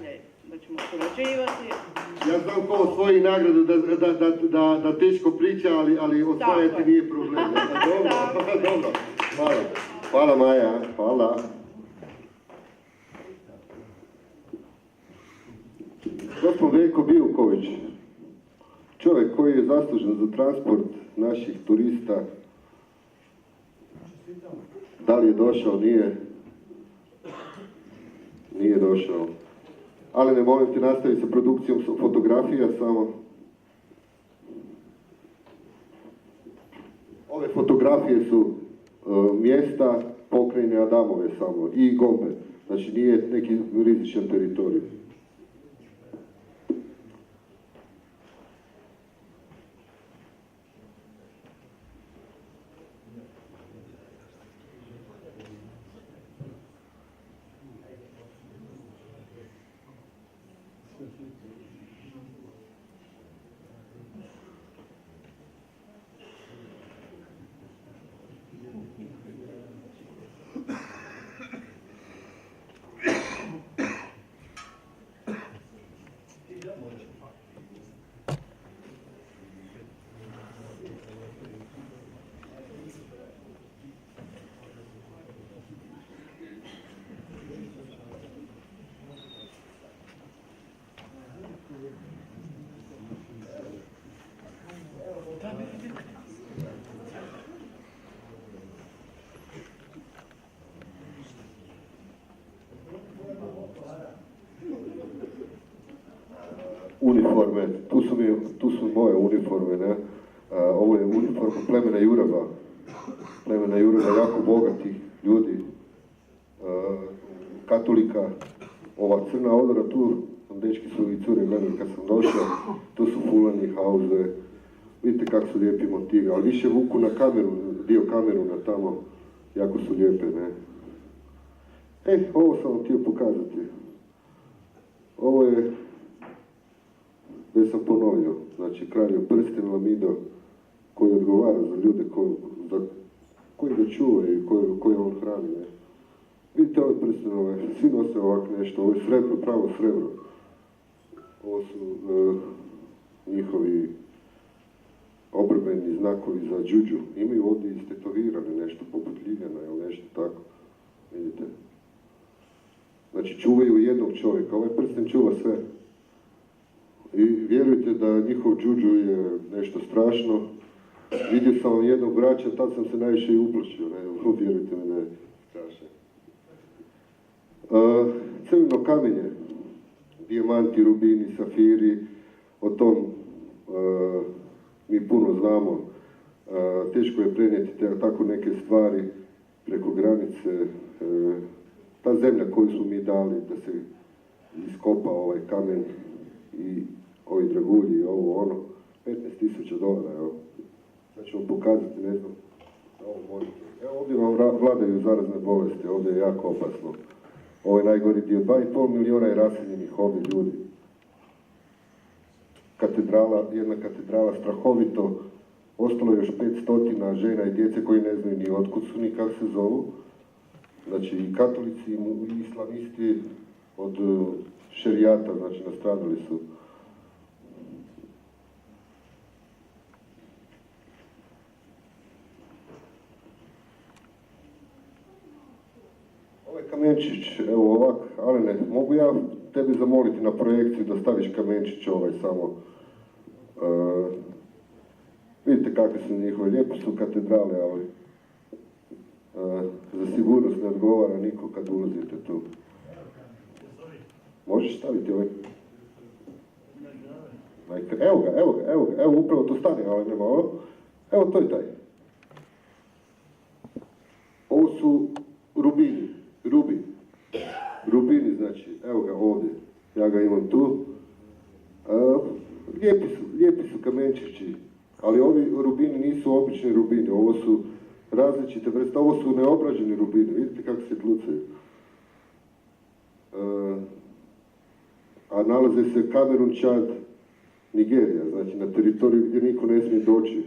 dalje, da ćemo surađivati. Ja znam ko osvoji nagradu da teško priča, ali osvajati nije problem. Dobro. Hvala Maja, hvala. Gospodin Veljko Bijuković, čovjek koji je zaslužen za transport naših turista. Da li je došao, nije došao. Ali ne molim te, nastavi sa produkcijom fotografija samo. Ove fotografije su mjesta pokrajine Adamove samo i Gombe. Znači nije neki rizičan teritorij. Uniforme, tu su moje uniforme, ne? Ovo je uniforma plemena Juraba. Plemena Juraba, jako bogatih ljudi, katolika. Ova crna odora tu, dečki su i cure gledali kad sam došao, tu su fulani, hauze, vidite kako su lijepi motivi, ali više vuku na kameru, dio Kameruna tamo, jako su lijepe, ne? Ovo sam vam htio pokazati. Ovo je, već sam ponovio, znači kralj prsten Lamido, koji odgovara za ljude koji ga čuvaju i koje on hrani, ne? Vidite ove prstenove, svi nose ovako nešto, ovo je srebro, pravo srebro. Ovo su njihovi obrambeni znakovi za džuđu. Imaju ovdje istetovirane nešto, poput Ljiljana ili nešto tako. Vidite? Znači čuvaju jednog čovjeka, ovaj prsten čuva sve. I vjerujte da njihov džuđu je nešto strašno. Vidio sam vam jednog vraća, tad sam se najviše i uplašio, ne? Vjerujte mi da je strašno. Crveno kamenje, dijamanti, rubini, safiri, o tom mi puno znamo. Teško je prenijeti tako neke stvari preko granice. Ta zemlja koju smo mi dali da se iskopa ovaj kamen i ovi dragulji i ovo ono, $15,000, evo. Sad ću vam pokazati, ne znam, ovo možete. Evo ovdje vam vladaju zarazne bolesti, ovdje je jako opasno. Ovo je najgori dio, 2,5 milijuna je raseljenih ovdje ljudi. Jedna katedrala strahovito, ostalo je još 500 žena i djece koji ne znaju ni otkud su, ni kako se zovu. Znači i katolici i islamisti od šerijata, znači nastradali su. Ovaj kamenčić, evo ovak, ali ne, mogu ja tebi zamoliti na projekciju da staviš kamenčić ovaj samo. Vidite kakve su njihove, lijepo su katedrale, ali za sigurnost ne odgovara niko kad ulazite tu. Možeš staviti ovaj? Evo, upravo to stane, ali nema ovo. Evo, to je taj. Ovo su rubini, rubini, znači, evo ga ovdje, ja ga imam tu. Lijepi su kamenčići, ali ovi rubini nisu obični rubini, ovo su različite vrste, ovo su neobrađeni rubini, vidite kako se tlucaju. A nalaze se Kamerun, Čad, Nigerija, znači na teritoriju gdje niko ne smije doći.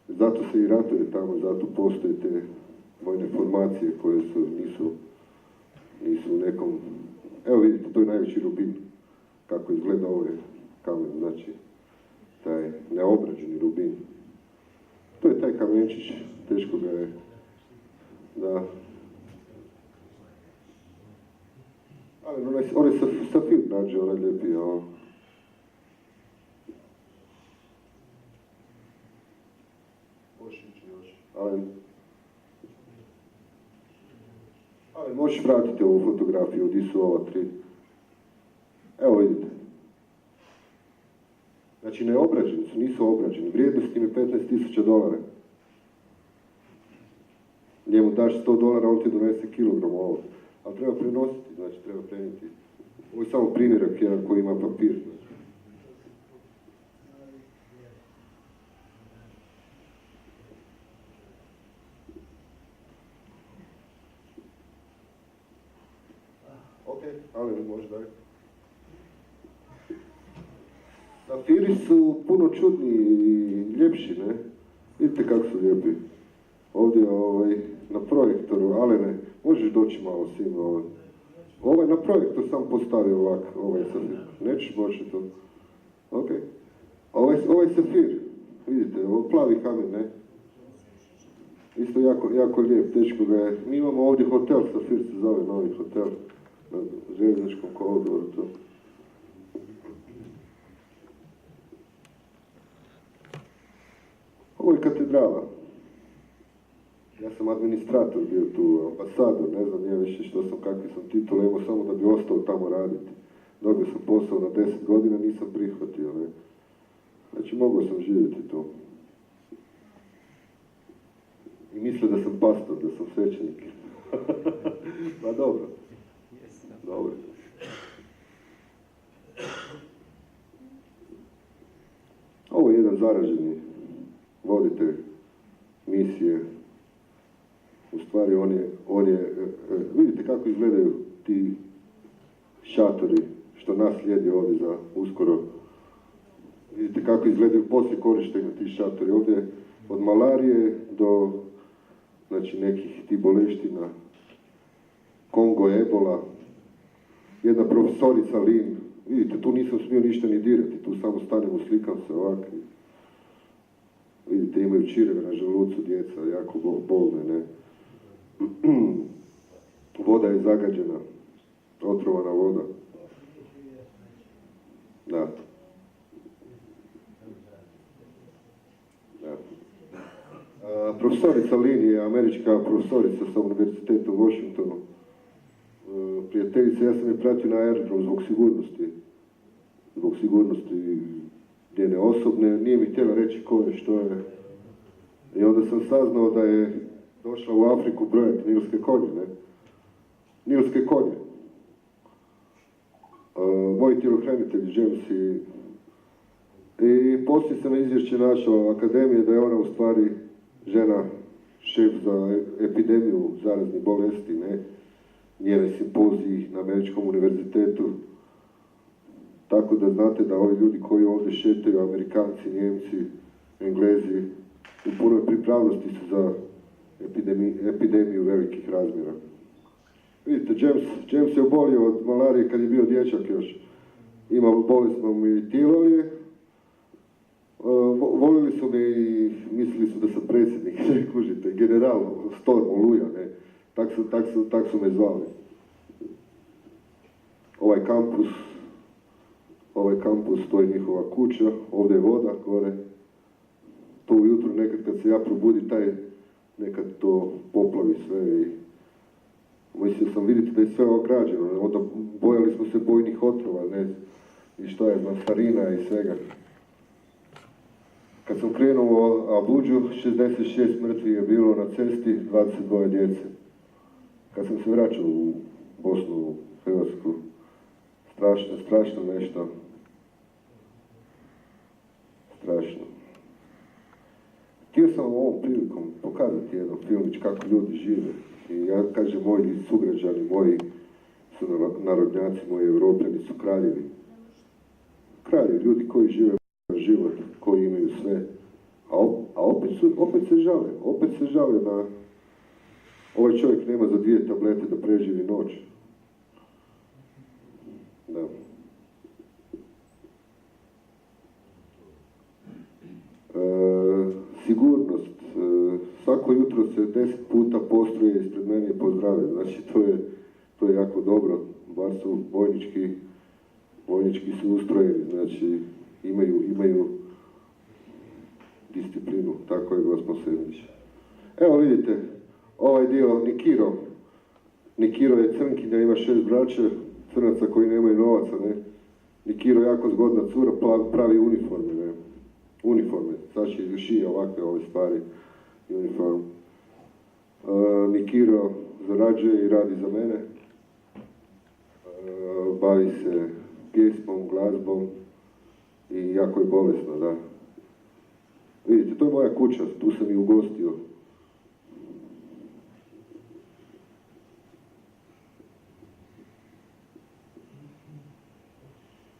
Zato se i ratuje tamo, zato postoje te vojne formacije koje nisu u nekom Evo vidite, to je najveći rubin. Kako izgleda ovaj kamen, znači taj neobrađeni rubin. To je taj kamenčić, teško ga je, da. Ali onaj safir nađe, onaj lijepi, Ali možeš vratiti ovu fotografiju, gdje su ova tri. Evo vidite. Znači neobrađeni su, nisu obrađeni. Vrijednost im je $15,000. Njemu daš $100, on ti donese kilogram ovo. Ali treba prenositi, znači treba prenijeti. Ovo je samo primjerak jedan koji ima papir. Ok, ali možda je. Safiri su puno čudniji i ljepši, ne? Vidite kako su lijepi. Ovdje na projektoru, Alene, možeš doći malo s njim, na projektor sam postavio ovak, ovaj safir. Nećeš moći to. Ok. Ovaj safir, vidite, ovo plavi kamen, ne? Isto jako lijep, teško ga je. Mi imamo ovdje hotel, Safir se zove, novi hotel, na željezničkom kolodoru, to. Ovo je katedrala. Ja sam administrator bio tu, ambasador, ne znam nije više što sam, kakvi sam titule, imao samo da bi ostao tamo raditi. Dobio sam posao na 10 godina, nisam prihvatio, ne. Znači, mogao sam živjeti tu. I misle da sam pastor, da sam svećenik. Pa dobro. Dobro. Ovo je jedan zaraženi voditelj misije. U stvari on je, vidite kako izgledaju ti šatori što nas slijedi ovdje za uskoro. Vidite kako izgledaju poslije korištenja ti šatori. Ovdje od malarije do znači nekih ti boleština, Kongo, Ebola, jedna profesorica Lin, vidite, tu nisam smio ništa ni dirati, tu samo stanem, uslikam se ovako. Vidite, imaju čireve na želucu, djeca, jako bolne, ne. Voda je zagađena, otrovana voda. Da. Profesorica Lin je američka profesorica sa univerziteta u Washingtonu. Prijateljica, ja sam je pratio na aerodrom zbog sigurnosti njene osobne, nije mi htjela reći ko je, što je. I onda sam saznao da je došla u Afriku brojati nilske konje, ne? Nilske konje. Moji tjelohranitelji, James i poslije sam izvješće našao akademije da je ona u stvari žena šef za epidemiju zaraznih bolesti, ne? Njene simpoziji na Američkom univerzitetu. Tako da znate da ovi ljudi koji ovdje šetaju, Amerikanci, Njemci, Englezi, u punoj pripravnosti su za epidemiju velikih razmjera. Vidite, James je obolio od malarije kad je bio dječak još. Imao bolesno mi tijelo, ali volili su me i mislili su da sam predsjednik, ne kužite, general Storm, Oluja, ne. Tak su me zvali. Ovaj kampus, to je njihova kuća, ovdje je voda gore. To ujutro nekad kad se ja probudim, nekad to poplavi sve i mislio sam vidjeti da je sve ograđeno, onda bojali smo se bojnih otrova, ne, i što je, starina i svega. Kad sam krenuo u Abuđu, 66 mrtvih je bilo na cesti, 22 djece. Kad sam se vraćao u Bosnu, u Hrvatsku, strašno nešto. Strašno. Htio sam ovom prilikom pokazati jedan filmić kako ljudi žive. I ja kažem, moji sugrađani, moji su narodnjaci, moji Europljani su kraljevi. Kraljevi, ljudi koji žive život, koji imaju sve. A opet se žale na ovaj čovjek nema za 2 tablete da preživi noć. jutro se 10 puta postruje ispred mene i pozdrave. Znači, to je jako dobro. Bar su vojnički su ustrojeni, znači imaju disciplinu, tako je Gospo Sredić. Evo vidite, ovaj dio Nikiro je crnkinja, ima 6 braća, crnaca koji nemaju novaca, ne. Nikiro je jako zgodna cura, pravi uniforme, ne. Uniforme, znači šije ovakve ove stvari, uniform. Nikiro zarađuje i radi za mene. Bavi se pjesmom, glazbom i jako je bolesna, da. Vidite, to je moja kuća, tu sam i ugostio.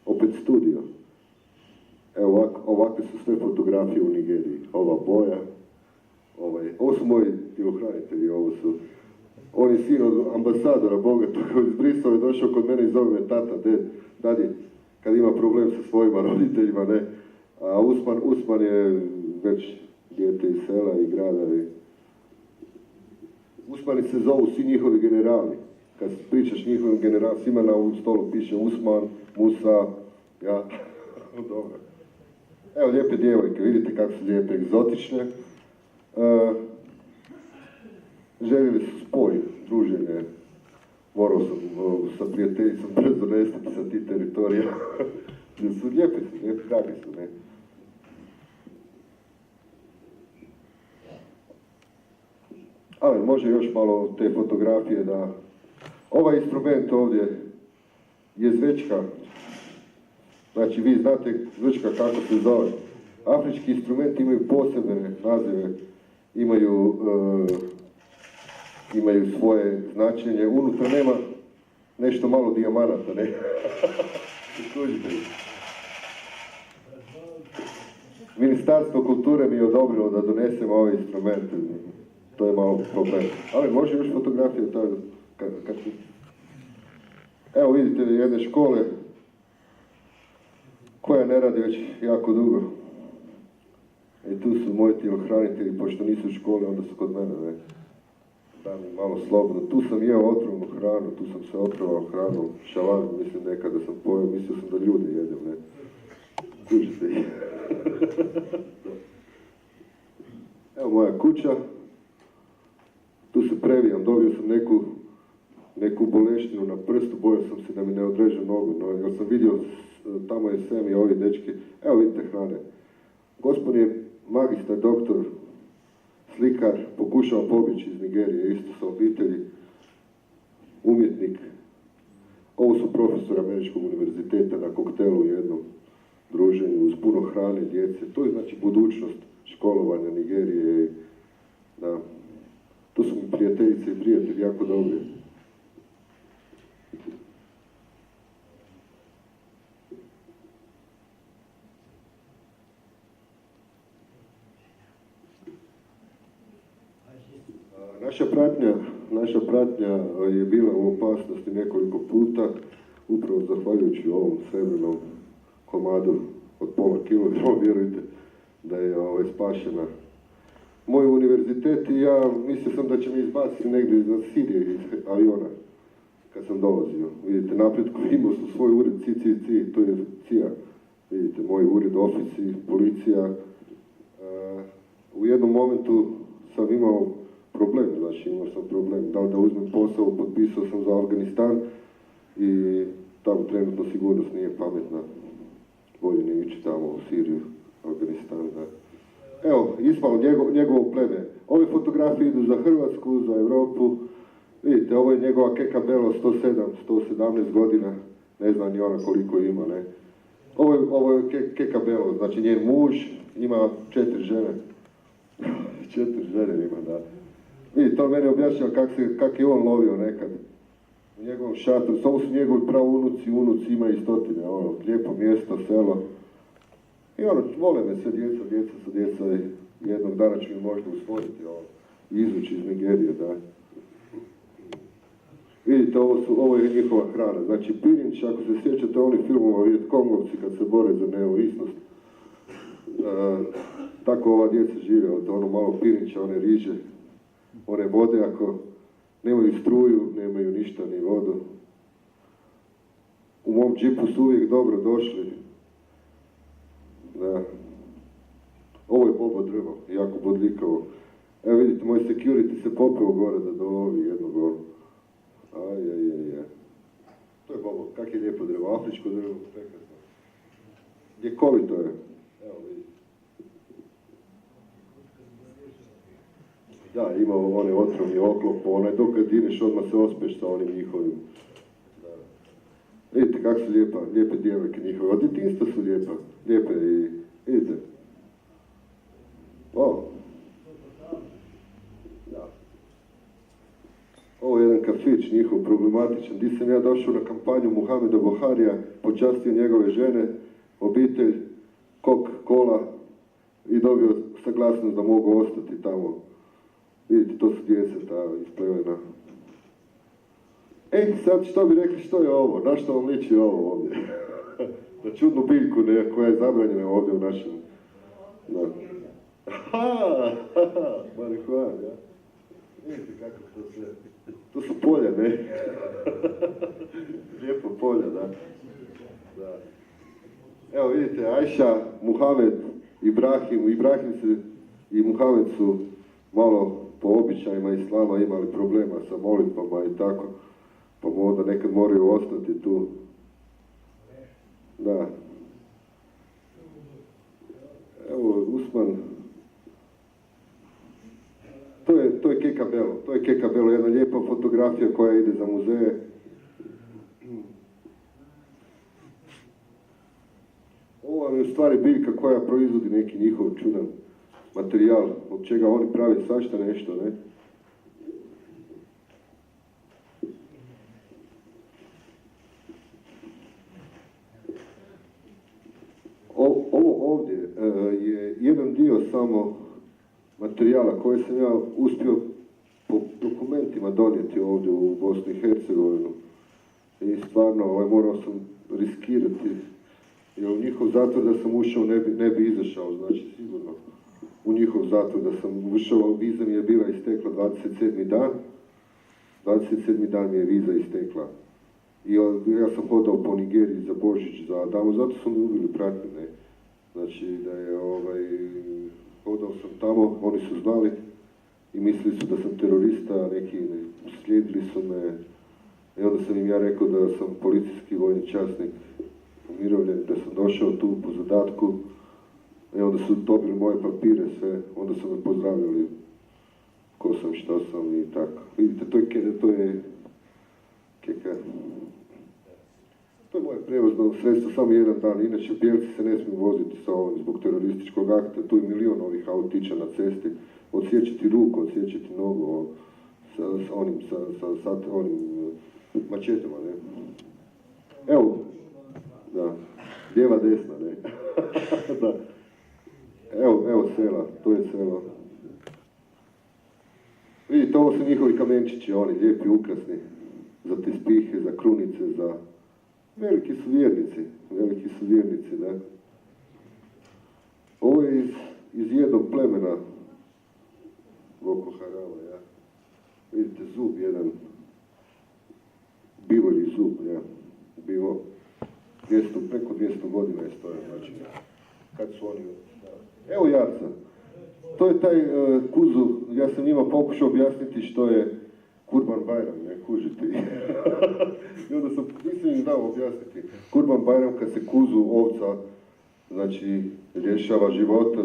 Opet studio. Evo ovakve su sve fotografije u Nigeriji. Ova boja, ovo su moji tjelohranitelji, on je sin od ambasadora bogatog iz Brisela, je došao kod mene i zove me tata, dadi, kad ima problem sa svojima roditeljima, ne. A Usman je već dijete iz sela i grada. Usmani se zovu svi njihovi generali. Kad pričaš njihovim generalima, svima na ovom stolu piše Usman, Musa, ja. Dobro. Evo lijepe djevojke, vidite kako su lijepe, egzotične. Željeli su spoj, druženje. Morao sam sa prijateljicom brzo nestati sa tih teritorija. Jer su lijepe, dragi su, ne. Ali može još malo te fotografije da... Ovaj instrument ovdje je zvečka. Znači vi znate zvečka kako se zove. Afrički instrumenti imaju posebne nazive, imaju svoje značenje. Unutra nema nešto malo dijamanata, ne? Ministarstvo kulture mi je odobrilo da donesem ove instrumente. To je malo problem. Ali može još fotografije. Evo vidite jedne škole koja ne radi već jako dugo. I tu su moji tjelohranitelji, pošto nisu u škole, onda su kod mene, ne. Da mi malo slobodno. Tu sam jeo otrovnu hranu, tu sam se otrovao hranu, šalan, mislim nekada sam pojeo, mislio sam da ljude jedem, ne. Kužite ih. Evo moja kuća. Tu se previjam, dobio sam neku boleštinu na prstu, bojao sam se da mi ne odreže nogu, no, jer sam vidio, tamo je Sem i ovi dečki, evo vidite hrane. Gospodin je magistar, doktor, slikar, pokušao pobjeći iz Nigerije, isto sa obitelji, umjetnik. Ovo su profesori Američkog univerziteta na koktelu u jednom druženju, uz puno hrane, djece. To je znači budućnost školovanja Nigerije. Da. Tu su mi prijateljice i prijatelji jako dobri. Naša pratnja je bila u opasnosti nekoliko puta, upravo zahvaljujući ovom srebrnom komadu od pola kilograma, vjerujte da je spašena. Moj univerzitet i ja mislio sam da će me izbaciti negdje iz Sirije, iz aviona, kad sam dolazio. Vidite, naprijed koji imao su svoj ured CCC, to je CIA. Vidite, moj ured, ofici, policija. U jednom momentu sam imao problem, znači imao sam problem da uzmem posao, potpisao sam za Afganistan i tamo trenutno sigurnost nije pametna. Bolje ne ići tamo u Siriju, Afganistan, da. Evo, Ismail, njegovo pleme. Ove fotografije idu za Hrvatsku, za Europu. Vidite, ovo je njegova Keka Belo, 117 godina, ne znam ni ona koliko ima, ne. Ovo je Keka Belo, znači njen muž ima 4 žene. 4 žene ima, da. Vidite, on mene objašnjava kak je on lovio nekad. U njegovom šatoru, ovo su njegovi praunuci, unuci, ima i stotine, lijepo mjesto, selo. I vole me sve djeca su djeca i jednog dana ću im možda usvojiti izvući iz Nigerije, da. Vidite, ovo je njihova hrana. Znači, pirinč, ako se sjećate onih filmova Vjetkongovci kad se bore za neovisnost, tako ova djeca žive, od malo pirinča, one riže, one vode, ako nemaju struju, nemaju ništa, ni vodu. U mom džipu su uvijek dobro došli. Da. Ovo je bobo drvo, jako bodljikavo. Evo vidite, moj security se popeo gore da dolovi jednog ovo. Ajajajaj. To je bobo, kak je lijepo drvo, afričko drvo, prekrasno. Ljekovito je. Evo vidite. Da, imamo one otrovni oklop, onaj dok kad ideš odmah se ospeš sa onim njihovim. Da. Vidite kak su lijepe djevojke njihove, od djetinjstva su lijepe i vidite. O. Da. Ovo je jedan kafić njihov problematičan, gdje sam ja došao na kampanju Muhameda Buharija, počastio njegove žene, obitelj, Coca-Cola i dobio saglasnost da mogu ostati tamo. Vidite, to su djeca ta isplevena. Sad što bi rekli što je ovo? Na što vam liči ovo ovdje? Na čudnu biljku koja je zabranjena ovdje u našem... Da. Marihuana, ja. Vidite kako to sve... To su polja, ne? Lijepo polja, da. Evo vidite, Ajša, Muhamed, Ibrahim i Muhamed su malo po običajima islama imali problema sa molitvama i tako, pa onda nekad moraju ostati tu. Da. Evo, Usman. To je Kekabelo. To je Kekabelo, jedna lijepa fotografija koja ide za muzeje. Ovo je u stvari biljka koja proizvodi neki njihov čudan materijal, od čega oni prave svašta nešto, ne? Ovo ovdje je jedan dio samo materijala koji sam ja uspio po dokumentima donijeti ovdje u Bosnu i Hercegovinu. I stvarno morao sam riskirati, jer u njihov zatvor da sam ušao ne bi izašao, znači sigurno. U njihov zatvor da sam ušao, viza mi je bila istekla 27. dan. 27. dan mi je viza istekla. I ja sam hodao po Nigeriji za Božić, za Adamu, zato su mi ubili pratnje, ne. Znači da je hodao sam tamo, oni su znali i mislili su da sam terorista, neki slijedili su me. I onda sam im ja rekao da sam policijski vojni časnik, umirovljen, da sam došao tu po zadatku. I onda su dobili moje papire sve, onda su me pozdravljali ko sam, šta sam i tako. Vidite, to je Keka. To je moje prevozno sredstvo, samo jedan dan, inače bijelci se ne smiju voziti sa ovim zbog terorističkog akta, tu je milion ovih autića na cesti, odsjećati ruku, odsjećati nogu, sa onim mačetama, ne. Evo, da, lijeva desna, ne. Da. Evo sela, to je selo. Vidite, ovo su njihovi kamenčići, oni lijepi, ukrasni, za te spihe, za krunice, za... Veliki su vjernici, da. Ovo je iz jednog plemena Boko Harama, ja. Vidite, zub jedan, bivoli zub, ja. Bivo, preko 200 godina je stoja, znači, kad su oni... Evo jarca, to je taj kuzu, ja sam njima pokušao objasniti što je Kurban Bajram, ne kužite. I onda sam, nisam im dao objasniti. Kurban Bajram kad se kuzu ovca, znači rješava života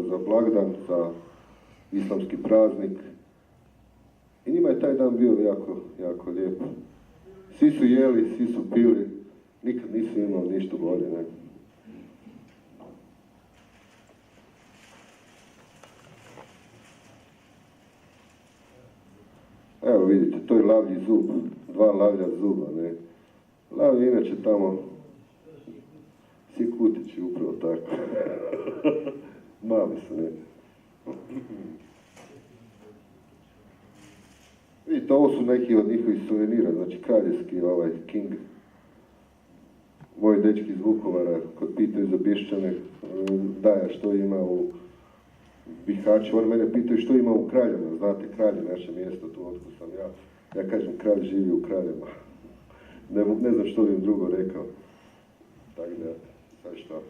za blagdan, za islamski praznik. I njima je taj dan bio jako lijep. Svi su jeli, svi su pili, nikad nisu imali ništa bolje, ne. Evo vidite, to je lavlji zub, 2 lavlja zuba, ne. Lav je inače tamo, svi kutići, upravo tako. Mali su, ne. Vidite, ovo su neki od njihovih suvenira, znači kraljevski, King. Moji dečki iz Vukovara, kod pitaju za Bišćane, daja što ima u Bihaći, oni mene pitaju što ima u Kraljama, znate Kralj je naše mjesto, tu otkud sam ja. Ja kažem, Kralj živi u Kraljama. Ne znam što bi im drugo rekao. Tako da, sad što.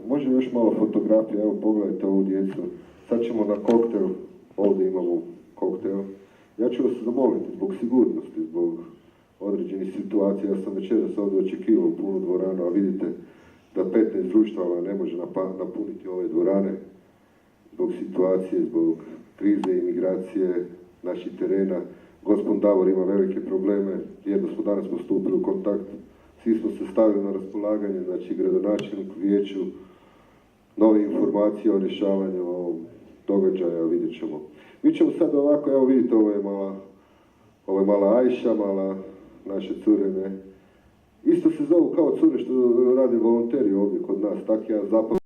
Može još malo fotografija, evo pogledajte ovu djecu. Sad ćemo na koktel, ovdje imamo koktel. Ja ću vas zamoliti zbog sigurnosti, zbog određenih situacija. Ja sam večeras ovdje očekivao punu dvoranu, a vidite da 15 društava ne može napuniti ove dvorane zbog situacije, zbog krize, imigracije, naših terena. Gospodin Davor ima velike probleme, jedno smo danas stupili u kontakt, svi smo se stavili na raspolaganje, znači gradonačelniku, vijeću, nove informacije o rješavanju ovog događaja, vidjet ćemo. Mi ćemo sad ovako, evo vidite, ovo je mala Ajša, mala naše curene. Isto se zovu kao cure što rade volonteri ovdje kod nas, tak ja zaposlen.